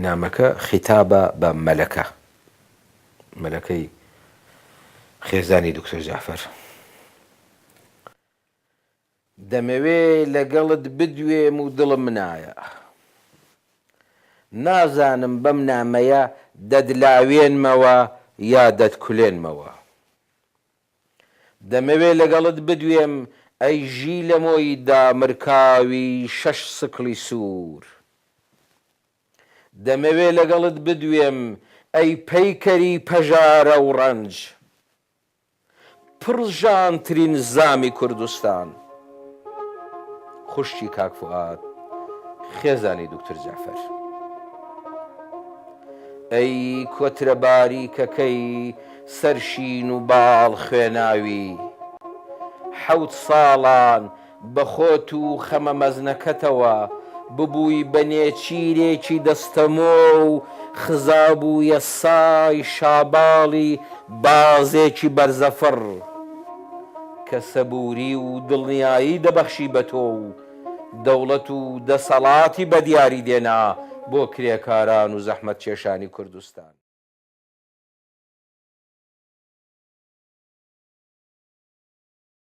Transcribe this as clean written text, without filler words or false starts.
نامەکە خیتابە بە مەلەکەی خێزانی دکتۆر جعفەر. دەمەوێ لەگەڵت بدوێم و دڵم منایە، نازانم بەم نامەیە دەدلاوێنمەوە یا دەتکولێنمەوە. دەمەوێ لەگەڵت بدوێم ئەی ژی لە مۆی دامرکاوی شەش سکڵی سوور. دەمەوێ لەگەڵت بدوێم ئەی پەیکەری پەژارە و ڕەنج، پڕژانترین زامی کوردستان، خوشکی کاک فواد خێزانی دکتۆر جعفەر. ئەی کۆترە باریکەکەی سەرشین و باڵ خوێناوی، 7 ساڵان بە خۆت و خەمە مەزنەکەتەوە ببووی بە نێچیرێکی دەستەمۆ و خزابوویە سای شاباڵی بازێکی بەرزەفڕ، کە سەبووری و دڵنیایی دەبەخشی بە تۆ و دەوڵەت و دەسەڵاتی بە دیاری دێنا بۆ کرێکاران و زەحمەت کێشانی کوردستان.